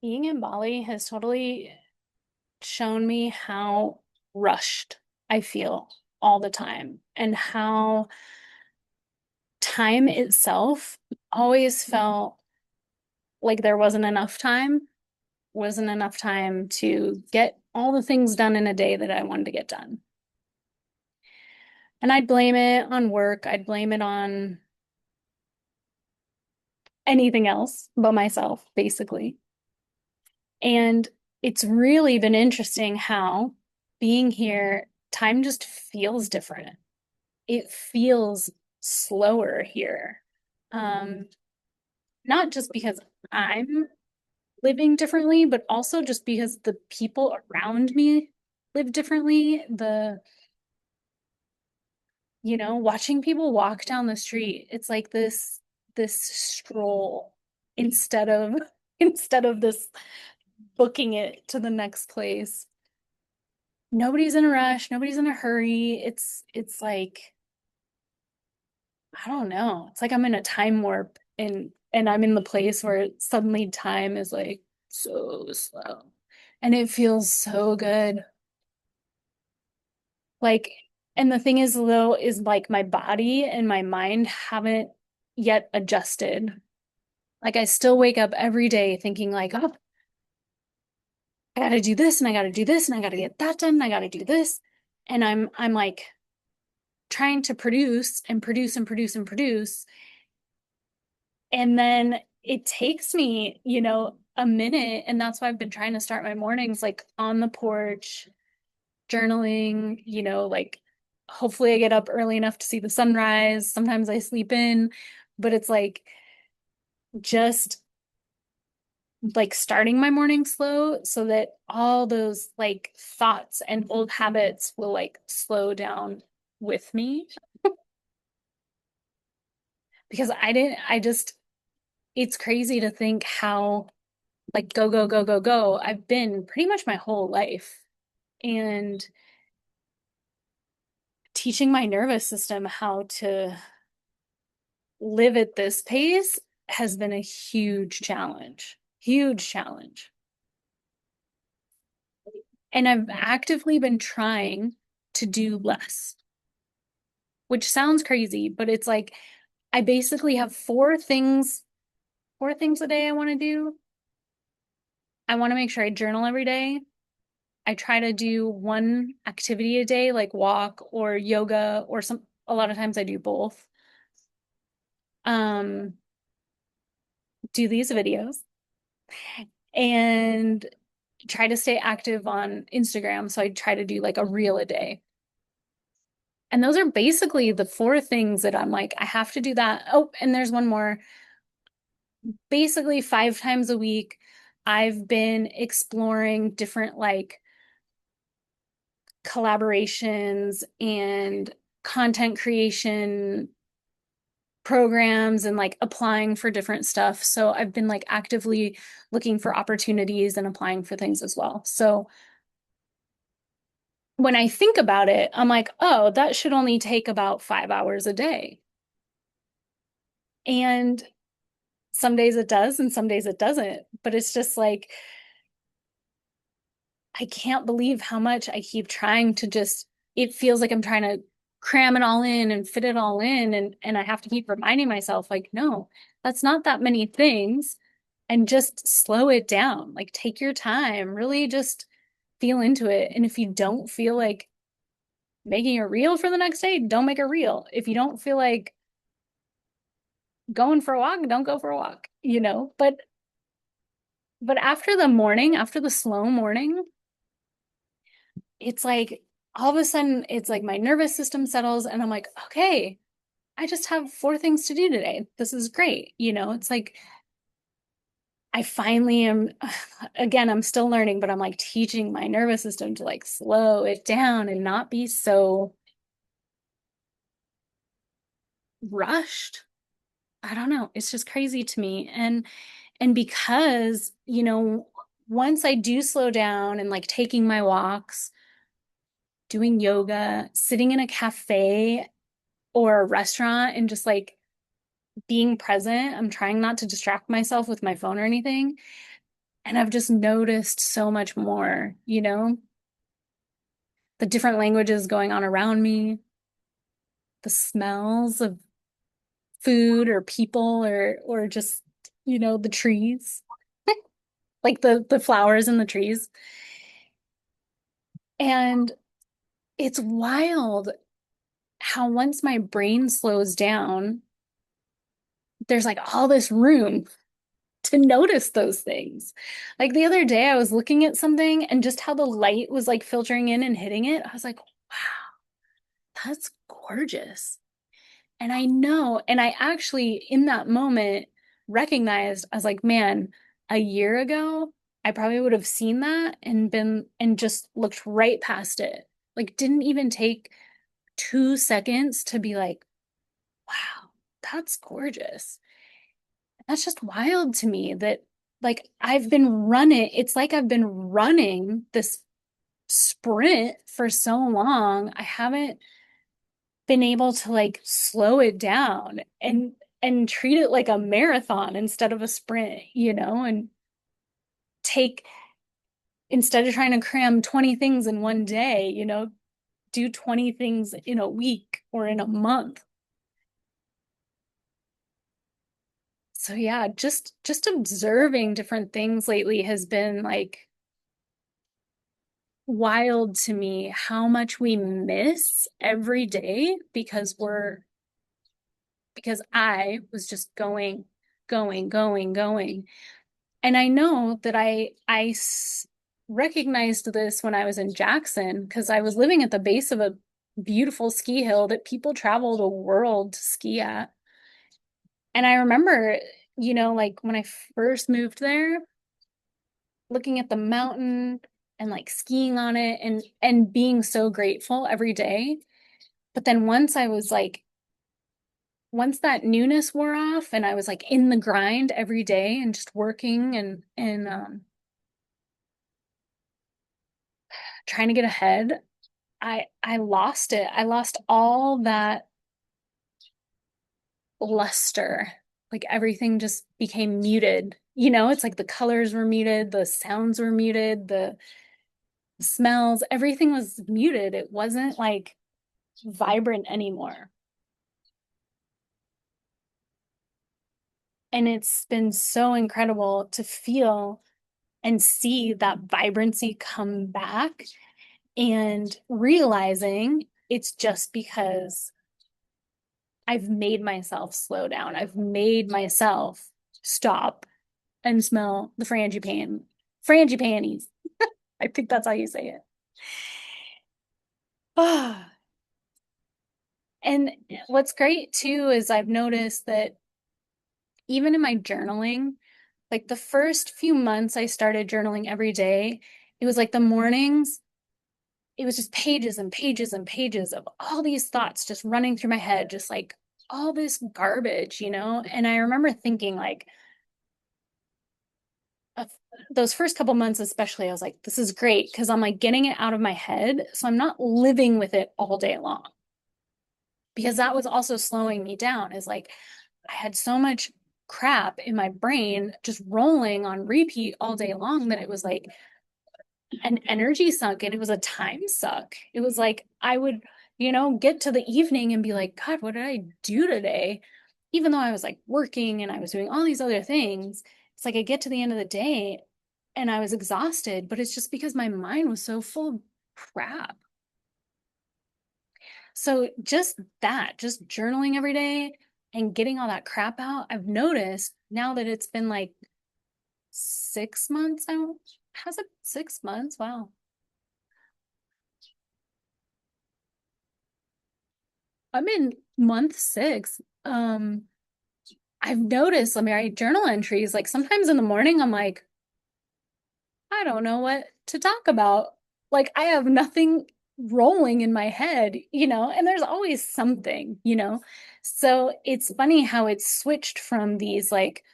Being in Bali has totally shown me how rushed I feel all the time and how time itself always felt like there wasn't enough time to get all the things done in a day that I wanted to get done. And I'd blame it on work, I'd blame it on anything else but myself, basically. And it's really been interesting how being here, time just feels different. It feels slower here. Um, Not just because I'm living differently, but also just because the people around me live differently. Watching people walk down the street, it's like this stroll instead of instead of this booking it to the next place. Nobody's in a rush, nobody's in a hurry. It's like I don't know. It's like I'm in a time warp and I'm in the place where suddenly time is like so slow. And it feels so good. Like, and the thing is though, is like my body and my mind haven't yet adjusted. Like I still wake up every day thinking like, oh, I gotta do this and I gotta do this and I gotta get that done and I gotta do this. And I'm like trying to produce and produce and produce and produce. And then it takes me, a minute. And that's why I've been trying to start my mornings like on the porch, journaling, like hopefully I get up early enough to see the sunrise. Sometimes I sleep in, but it's like just like starting my morning slow so that all those like thoughts and old habits will like slow down with me because I just, it's crazy to think how like go, go, go, go, go. I've been pretty much my whole life. And teaching my nervous system how to live at this pace has been a huge challenge. Huge challenge. And I've actively been trying to do less, which sounds crazy, but it's like I basically have four things a day I want to do. I want to make sure I journal every day. I try to do one activity a day, like walk or yoga or a lot of times I do both. Um, do these videos and try to stay active on Instagram. So I try to do like a reel a day. And those are basically the four things that I'm like, I have to do that. Oh, and there's one more. Basically, 5 times a week, I've been exploring different like collaborations and content creation programs and like applying for different stuff. So I've been like actively looking for opportunities and applying for things as well. So when I think about it, I'm like, oh, that should only take about 5 hours a day. And some days it does, and some days it doesn't. But it's just like, I can't believe how much I keep trying to just, it feels like I'm trying to cram it all in and fit it all in. And I have to keep reminding myself, like, no, that's not that many things. And just slow it down. Like, take your time, really just feel into it. And if you don't feel like making a reel for the next day, don't make a reel. If you don't feel like going for a walk, don't go for a walk. But after the morning, after the slow morning, it's like all of a sudden it's like my nervous system settles and I'm like, okay, I just have four things to do today. This is great. It's like I finally am, again, I'm still learning, but I'm like teaching my nervous system to like slow it down and not be so rushed. I don't know. It's just crazy to me. And because, once I do slow down and like taking my walks, doing yoga, sitting in a cafe or a restaurant and just like being present, I'm trying not to distract myself with my phone or anything. And I've just noticed so much more, the different languages going on around me, the smells of food or people or just, the trees, like the flowers in the trees. And it's wild how once my brain slows down, there's like all this room to notice those things. Like the other day, I was looking at something and just how the light was like filtering in and hitting it. I was like, wow, that's gorgeous. And I know, and I actually, in that moment, recognized, I was like, man, a year ago, I probably would have seen that and and just looked right past it. Like, didn't even take 2 seconds to be like, wow, that's gorgeous. That's just wild to me that, like, it's like I've been running this sprint for so long. I haven't been able to like slow it down and treat it like a marathon instead of a sprint, and take instead of trying to cram 20 things in one day, do 20 things in a week or in a month. So yeah, just observing different things lately has been like wild to me how much we miss every day because I was just going. And I know that recognized this when I was in Jackson because I was living at the base of a beautiful ski hill that people travel the world to ski at. And I remember, like when I first moved there, looking at the mountain and like skiing on it and being so grateful every day. But then once that newness wore off and I was like in the grind every day and just working and trying to get ahead, I lost it. I lost all that luster. Like everything just became muted. It's like the colors were muted, the sounds were muted, the smells, everything was muted. It wasn't like vibrant anymore. And it's been so incredible to feel and see that vibrancy come back and realizing it's just because I've made myself slow down. I've made myself stop and smell the frangipanis. I think that's how you say it. Ah, and what's great too is I've noticed that even in my journaling, like the first few months I started journaling every day, it was like the mornings, it was just pages and pages and pages of all these thoughts just running through my head, just like all this garbage. And I remember thinking like of those first couple months especially, I was like, this is great because I'm like getting it out of my head. So I'm not living with it all day long. Because that was also slowing me down, is like I had so much crap in my brain just rolling on repeat all day long that it was like an energy suck and it was a time suck. It was like I would, get to the evening and be like, God, what did I do today? Even though I was like working and I was doing all these other things, it's like I get to the end of the day and I was exhausted, but it's just because my mind was so full of crap. So just journaling every day and getting all that crap out, I've noticed now that it's been like 6 months. Has it 6 months? Wow. I'm in month 6. I've noticed, I mean, I journal entries, like sometimes in the morning, I'm like, I don't know what to talk about. Like I have nothing rolling in my head, and there's always something. So it's funny how it's switched from these like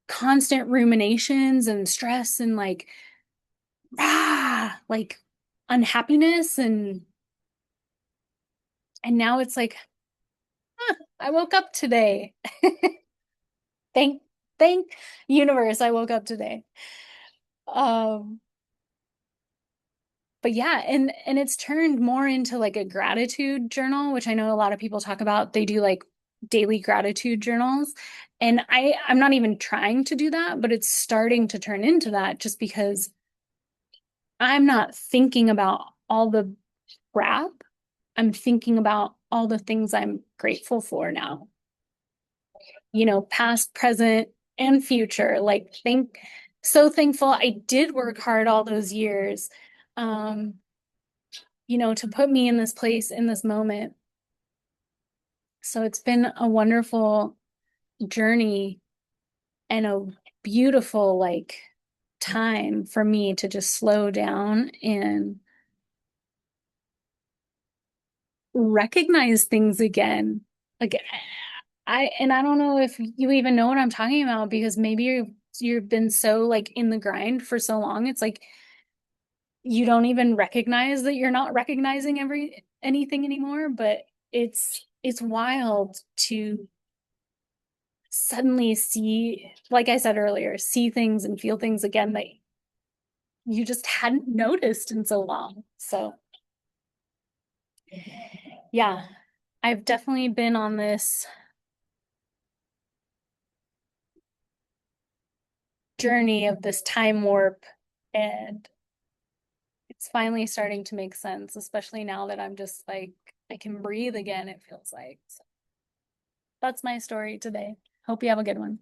constant ruminations and stress and like unhappiness and now it's like, I woke up today. Thank thank universe, I woke up today. Um, but yeah, and it's turned more into like a gratitude journal, which I know a lot of people talk about. They do like daily gratitude journals. And I'm not even trying to do that, but it's starting to turn into that just because I'm not thinking about all the crap. I'm thinking about all the things I'm grateful for now, past, present, and future. Like, so thankful I did work hard all those years, um, to put me in this place in this moment. So it's been a wonderful journey and a beautiful, like, time for me to just slow down and recognize things again. Like, I don't know if you even know what I'm talking about because maybe you've been so like in the grind for so long. It's like you don't even recognize that you're not recognizing anything anymore, but it's wild to suddenly see, like I said earlier, see things and feel things again that you just hadn't noticed in so long. So, yeah, I've definitely been on this journey of this time warp, and it's finally starting to make sense, especially now that I'm just like, I can breathe again, it feels like. So that's my story today. Hope you have a good one.